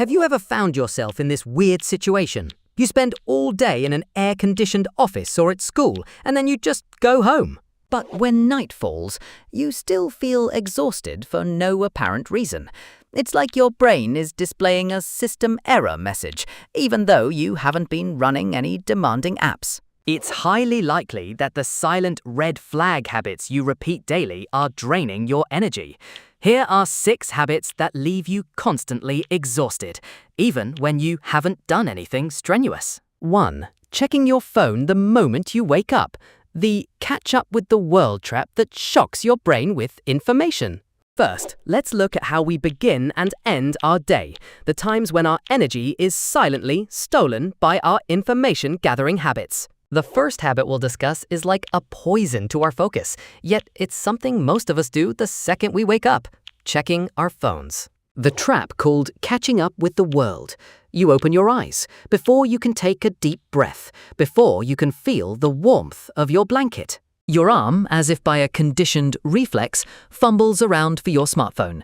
Have you ever found yourself in this weird situation? You spend all day in an air-conditioned office or at school, and then you just go home. But when night falls, you still feel exhausted for no apparent reason. It's like your brain is displaying a system error message, even though you haven't been running any demanding apps. It's highly likely that the silent red flag habits you repeat daily are draining your energy. Here are 6 habits that leave you constantly exhausted, even when you haven't done anything strenuous. 1. Checking your phone the moment you wake up. The catch up with the world trap that shocks your brain with information. First, let's look at how we begin and end our day, the times when our energy is silently stolen by our information-gathering habits. The first habit we'll discuss is like a poison to our focus, yet it's something most of us do the second we wake up, checking our phones. The trap called catching up with the world. You open your eyes before you can take a deep breath, before you can feel the warmth of your blanket. Your arm, as if by a conditioned reflex, fumbles around for your smartphone.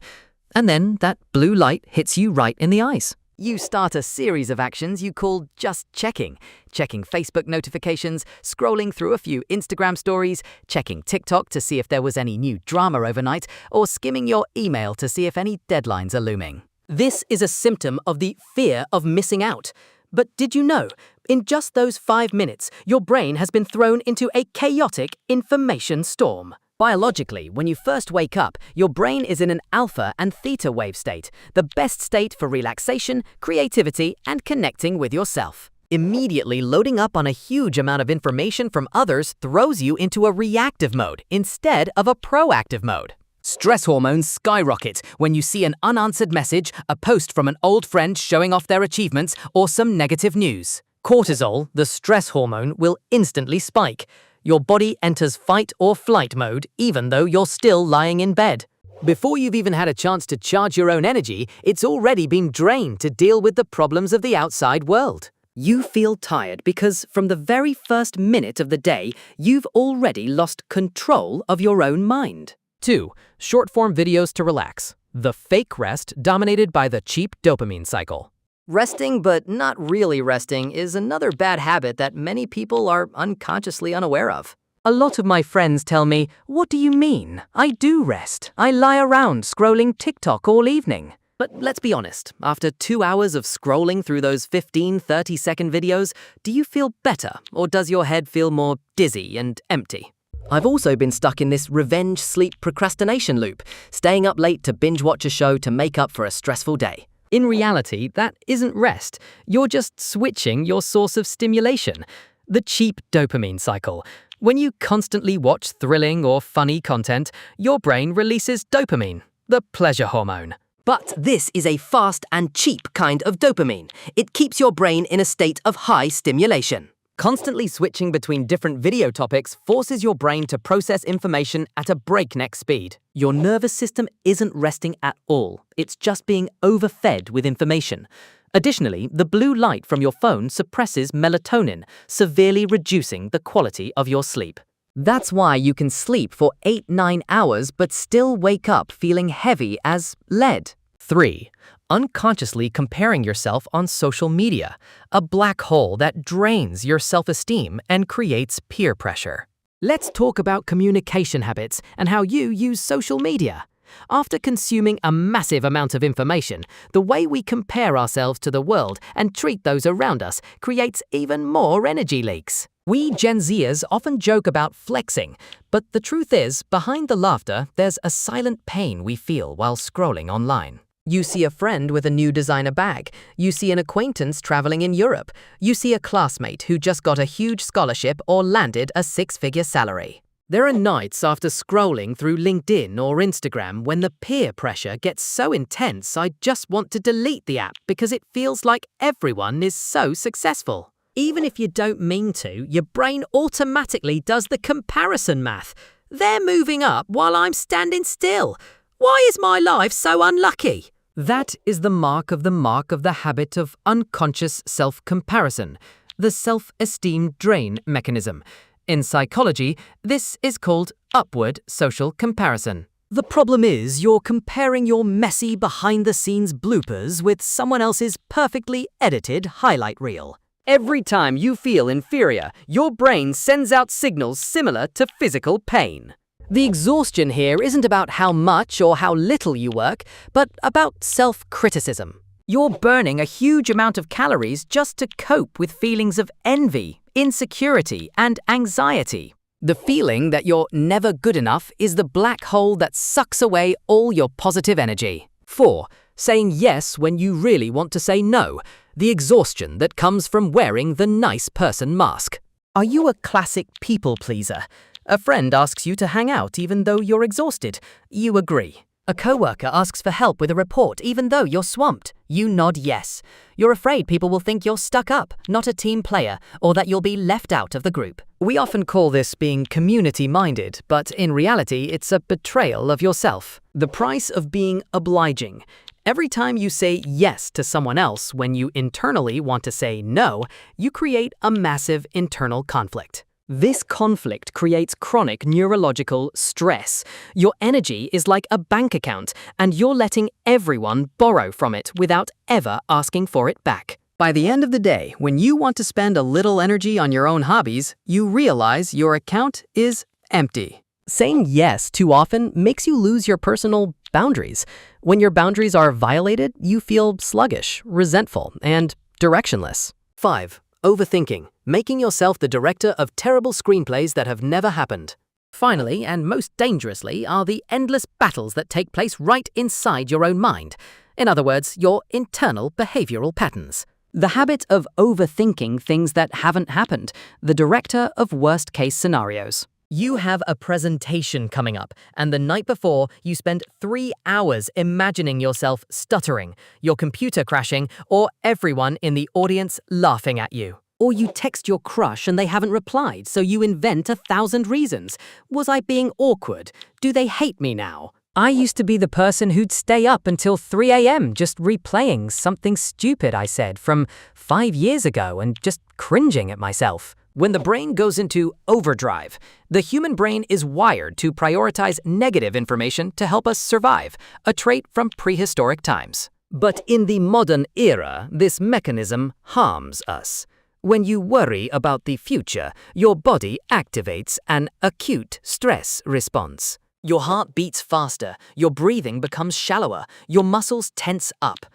And then that blue light hits you right in the eyes. You start a series of actions you call just checking Facebook notifications, scrolling through a few Instagram stories, checking TikTok to see if there was any new drama overnight, or skimming your email to see if any deadlines are looming. This is a symptom of the fear of missing out. But did you know, in just those 5 minutes, your brain has been thrown into a chaotic information storm. Biologically, when you first wake up, your brain is in an alpha and theta wave state, the best state for relaxation, creativity, and connecting with yourself. Immediately loading up on a huge amount of information from others throws you into a reactive mode instead of a proactive mode. Stress hormones skyrocket when you see an unanswered message, a post from an old friend showing off their achievements, or some negative news. Cortisol, the stress hormone, will instantly spike. Your body enters fight or flight mode even though you're still lying in bed. Before you've even had a chance to charge your own energy, it's already been drained to deal with the problems of the outside world. You feel tired because from the very first minute of the day, you've already lost control of your own mind. 2. Short-form videos to relax. The fake rest dominated by the cheap dopamine cycle. Resting but not really resting is another bad habit that many people are unconsciously unaware of. A lot of my friends tell me, "What do you mean? I do rest. I lie around scrolling TikTok all evening." But let's be honest, after 2 hours of scrolling through those 15-30-second videos, do you feel better, or does your head feel more dizzy and empty? I've also been stuck in this revenge sleep procrastination loop, staying up late to binge watch a show to make up for a stressful day. In reality, that isn't rest. You're just switching your source of stimulation. The cheap dopamine cycle. When you constantly watch thrilling or funny content, your brain releases dopamine, the pleasure hormone. But this is a fast and cheap kind of dopamine. It keeps your brain in a state of high stimulation. Constantly switching between different video topics forces your brain to process information at a breakneck speed. Your nervous system isn't resting at all. It's just being overfed with information. Additionally, the blue light from your phone suppresses melatonin, severely reducing the quality of your sleep. That's why you can sleep for 8-9 hours but still wake up feeling heavy as lead. 3. Unconsciously comparing yourself on social media, a black hole that drains your self-esteem and creates peer pressure. Let's talk about communication habits and how you use social media. After consuming a massive amount of information, the way we compare ourselves to the world and treat those around us creates even more energy leaks. We Gen Zers often joke about flexing, but the truth is, behind the laughter, there's a silent pain we feel while scrolling online. You see a friend with a new designer bag. You see an acquaintance traveling in Europe. You see a classmate who just got a huge scholarship or landed a 6-figure salary. There are nights after scrolling through LinkedIn or Instagram when the peer pressure gets so intense I just want to delete the app because it feels like everyone is so successful. Even if you don't mean to, your brain automatically does the comparison math. They're moving up while I'm standing still. Why is my life so unlucky? That is the mark of the habit of unconscious self-comparison, the self-esteem drain mechanism. In psychology, this is called upward social comparison. The problem is you're comparing your messy behind-the-scenes bloopers with someone else's perfectly edited highlight reel. Every time you feel inferior, your brain sends out signals similar to physical pain. The exhaustion here isn't about how much or how little you work, but about self-criticism. You're burning a huge amount of calories just to cope with feelings of envy, insecurity, and anxiety. The feeling that you're never good enough is the black hole that sucks away all your positive energy. 4. Saying yes when you really want to say no. The exhaustion that comes from wearing the nice person mask. Are you a classic people pleaser? A friend asks you to hang out even though you're exhausted. You agree. A coworker asks for help with a report even though you're swamped. You nod yes. You're afraid people will think you're stuck up, not a team player, or that you'll be left out of the group. We often call this being community-minded, but in reality, it's a betrayal of yourself. The price of being obliging. Every time you say yes to someone else when you internally want to say no, you create a massive internal conflict. This conflict creates chronic neurological stress. Your energy is like a bank account, and you're letting everyone borrow from it without ever asking for it back. By the end of the day, when you want to spend a little energy on your own hobbies, you realize your account is empty. Saying yes too often makes you lose your personal boundaries. When your boundaries are violated, you feel sluggish, resentful, and directionless. 5. Overthinking, making yourself the director of terrible screenplays that have never happened. Finally, and most dangerously, are the endless battles that take place right inside your own mind. In other words, your internal behavioral patterns. The habit of overthinking things that haven't happened, the director of worst-case scenarios. You have a presentation coming up, and the night before, you spend 3 hours imagining yourself stuttering, your computer crashing, or everyone in the audience laughing at you. Or you text your crush and they haven't replied, so you invent 1,000 reasons. Was I being awkward? Do they hate me now? I used to be the person who'd stay up until 3 a.m. just replaying something stupid I said from 5 years ago and just cringing at myself. When the brain goes into overdrive, the human brain is wired to prioritize negative information to help us survive, a trait from prehistoric times. But in the modern era, this mechanism harms us. When you worry about the future, your body activates an acute stress response. Your heart beats faster, your breathing becomes shallower, your muscles tense up.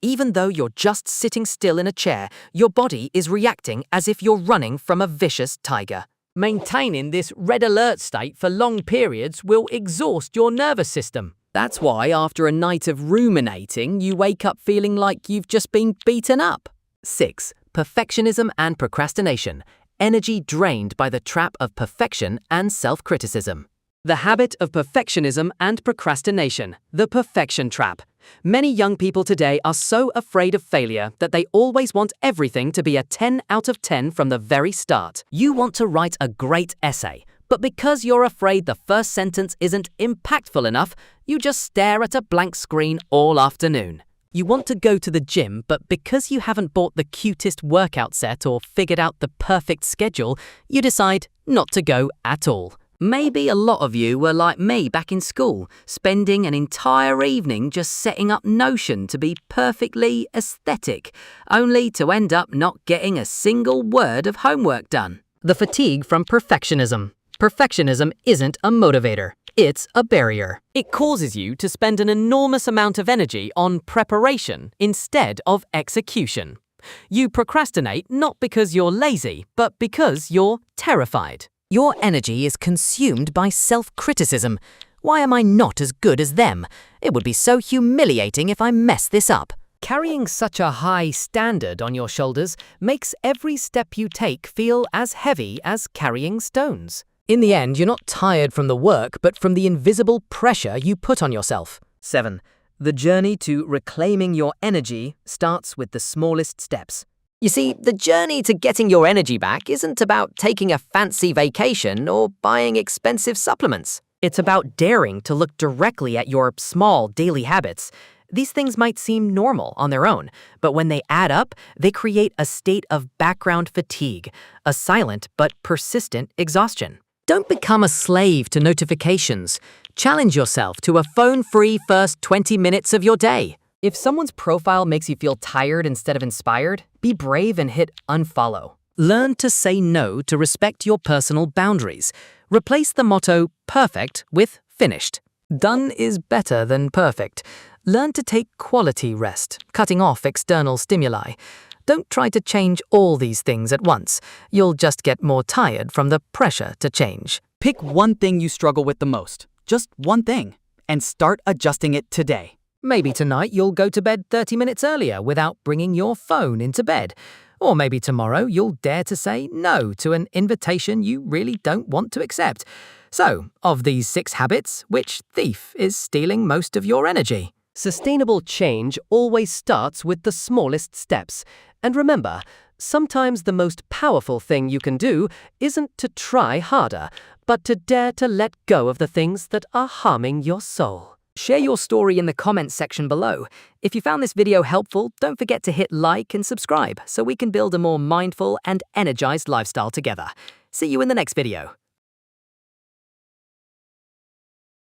Even though you're just sitting still in a chair, your body is reacting as if you're running from a vicious tiger. Maintaining this red alert state for long periods will exhaust your nervous system. That's why after a night of ruminating, you wake up feeling like you've just been beaten up. 6. Perfectionism and procrastination. Energy drained by the trap of perfection and self-criticism. The habit of perfectionism and procrastination, the perfection trap. Many young people today are so afraid of failure that they always want everything to be a 10 out of 10 from the very start. You want to write a great essay, but because you're afraid the first sentence isn't impactful enough, you just stare at a blank screen all afternoon. You want to go to the gym, but because you haven't bought the cutest workout set or figured out the perfect schedule, you decide not to go at all. Maybe a lot of you were like me back in school, spending an entire evening just setting up Notion to be perfectly aesthetic, only to end up not getting a single word of homework done. The fatigue from perfectionism. Perfectionism isn't a motivator, it's a barrier. It causes you to spend an enormous amount of energy on preparation instead of execution. You procrastinate not because you're lazy, but because you're terrified. Your energy is consumed by self-criticism. Why am I not as good as them? It would be so humiliating if I mess this up. Carrying such a high standard on your shoulders makes every step you take feel as heavy as carrying stones. In the end, you're not tired from the work, but from the invisible pressure you put on yourself. 7. The journey to reclaiming your energy starts with the smallest steps. You see, the journey to getting your energy back isn't about taking a fancy vacation or buying expensive supplements. It's about daring to look directly at your small daily habits. These things might seem normal on their own, but when they add up, they create a state of background fatigue, a silent but persistent exhaustion. Don't become a slave to notifications. Challenge yourself to a phone-free first 20 minutes of your day. If someone's profile makes you feel tired instead of inspired, be brave and hit unfollow. Learn to say no to respect your personal boundaries. Replace the motto perfect with finished. Done is better than perfect. Learn to take quality rest, cutting off external stimuli. Don't try to change all these things at once. You'll just get more tired from the pressure to change. Pick one thing you struggle with the most, just one thing, and start adjusting it today. Maybe tonight you'll go to bed 30 minutes earlier without bringing your phone into bed. Or maybe tomorrow you'll dare to say no to an invitation you really don't want to accept. So, of these 6 habits, which thief is stealing most of your energy? Sustainable change always starts with the smallest steps. And remember, sometimes the most powerful thing you can do isn't to try harder, but to dare to let go of the things that are harming your soul. Share your story in the comments section below. If you found this video helpful, don't forget to hit like and subscribe so we can build a more mindful and energized lifestyle together. See you in the next video.